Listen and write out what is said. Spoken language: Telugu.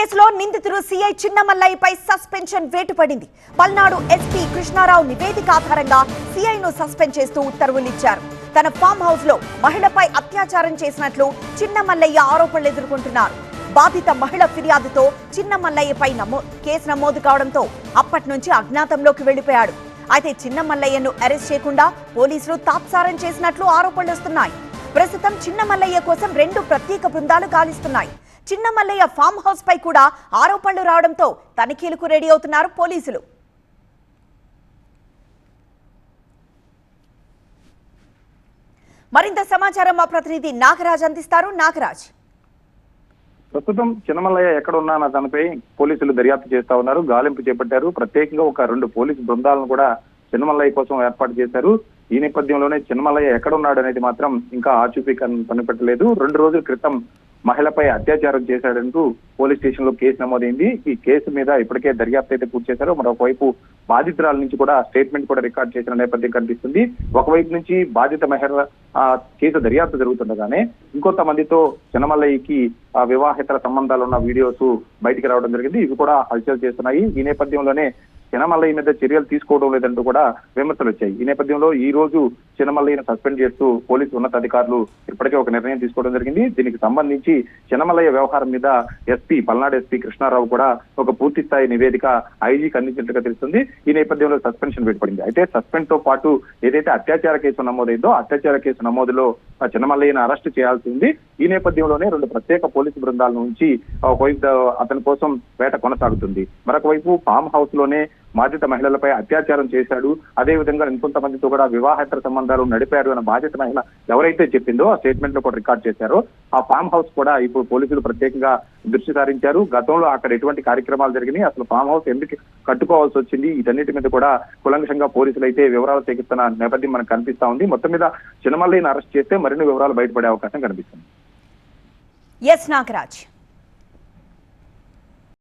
కేసులో నిందితుడు సిఐ చిన్నమల్లయ్యపై సస్పెన్షన్ వేటు పడింది. పల్నాడు ఎస్పీ కృష్ణారావు నివేదిక ఆధారంగా సిఐను సస్పెండ్ చేస్తూ ఉత్తర్వులు ఇచ్చారు. తన ఫామ్ హౌస్ లో మహిళపై అత్యాచారం చేసినట్లు చిన్నమల్లయ్య ఆరోపణలు ఎదుర్కొంటున్నారు. బాధిత మహిళ ఫిర్యాదుతో చిన్నమల్లయ్యపై కేసు నమోదు కావడంతో అప్పటి నుంచి అజ్ఞాతంలోకి వెళ్లిపోయాడు. అయితే చిన్నమల్లయ్యను అరెస్ట్ చేయకుండా పోలీసులు తాత్సారం చేసినట్లు ఆరోపణలు వస్తున్నాయి. ప్రస్తుతం చిన్నమల్లయ్య కోసం 2 ప్రత్యేక బృందాలు గాలిస్తున్నాయి. చిన్నమల్లయ్య ఫామ్ హౌస్ పై కూడా ఆరోపణలు రావడంతో తనిఖీలకు రెడీ అవుతున్నారు పోలీసులు. మరింత సమాచారం మా ప్రతినిధి నాగరాజ్ అందిస్తారు. నాగరాజ్, ప్రస్తుతం చిన్నమల్లయ్య ఎక్కడ ఉన్నా దానిపై పోలీసులు దర్యాప్తు చేస్తా ఉన్నారు. గాలింపు చేపట్టారు. ప్రత్యేకంగా ఒక 2 పోలీసు బృందాలను కూడా చిన్నమల్లయ్య కోసం ఏర్పాటు చేశారు. ఈ నేపథ్యంలోనే చిన్నమల్లయ్య ఎక్కడ ఉన్నాడు అనేది మాత్రం ఇంకా ఆచూపీ కనిపెట్టలేదు. 2 రోజుల క్రితం మహిళపై అత్యాచారం చేశాడంటూ పోలీస్ స్టేషన్ లో కేసు నమోదైంది. ఈ కేసు మీద ఇప్పటికే దర్యాప్తు అయితే పూర్తి చేశారు. మరొకవైపు బాధితురాల నుంచి కూడా స్టేట్మెంట్ కూడా రికార్డ్ చేసిన నేపథ్యం కనిపిస్తుంది. ఒకవైపు నుంచి బాధిత మహిళ కేసు దర్యాప్తు జరుగుతుండగానే ఇంకొంతమందితో చిన్నమల్లయ్యకి వివాహేతర సంబంధాలు ఉన్న వీడియోస్ బయటికి రావడం జరిగింది. ఇవి కూడా హల్చల్ చేస్తున్నాయి. ఈ నేపథ్యంలోనే చిన్నమల్లయ్య మీద చర్యలు తీసుకోవడం లేదంటూ కూడా విమర్శలు వచ్చాయి. ఈ నేపథ్యంలో ఈ రోజు చిన్నమల్లయ్యను సస్పెండ్ చేస్తూ పోలీసు ఉన్నతాధికారులు ఇప్పటికే ఒక నిర్ణయం తీసుకోవడం జరిగింది. దీనికి సంబంధించి చిన్నమల్లయ్య వ్యవహారం మీద పల్నాడు ఎస్పీ కృష్ణారావు కూడా ఒక పూర్తి స్థాయి నివేదిక ఐజీకి అందించినట్టుగా తెలుస్తుంది. ఈ నేపథ్యంలో సస్పెన్షన్ వేయబడింది. అయితే సస్పెండ్ తో పాటు ఏదైతే అత్యాచార కేసు నమోదైందో అత్యాచార కేసు నమోదులో చిన్నమల్లయ్యను అరెస్ట్ చేయాల్సి ఉంది. ఈ నేపథ్యంలోనే 2 ప్రత్యేక పోలీసు బృందాల నుంచి ఒకవైపు అతని కోసం వేట కొనసాగుతుంది. మరొక వైపు ఫామ్ హౌస్ లోనే బాధిత మహిళలపై అత్యాచారం చేశాడు, అదే విధంగా ఇంకొంతమందితో కూడా వివాహేతర సంబంధాలు నడిపాడు అన్న బాధిత మహిళ ఎవరైతే చెప్పిందో ఆ స్టేట్మెంట్ లో కూడా రికార్డ్ చేశారో ఆ ఫామ్ హౌస్ కూడా ఇప్పుడు పోలీసులు ప్రత్యేకంగా దృష్టి సారించారు. గతంలో అక్కడ ఎటువంటి కార్యక్రమాలు జరిగినాయి, అసలు ఫామ్ హౌస్ ఎందుకు కట్టుకోవాల్సి వచ్చింది, వీటన్నిటి మీద కూడా కులంకషంగా పోలీసులు అయితే వివరాలు సేకరిస్తున్న నేపథ్యం మనకు కనిపిస్తా ఉంది. మొత్తం మీద చిన్నమల్లయ్యను అరెస్ట్ చేస్తే మరిన్ని వివరాలు బయటపడే అవకాశం కనిపిస్తుంది. ఎస్ నాగరాజ్.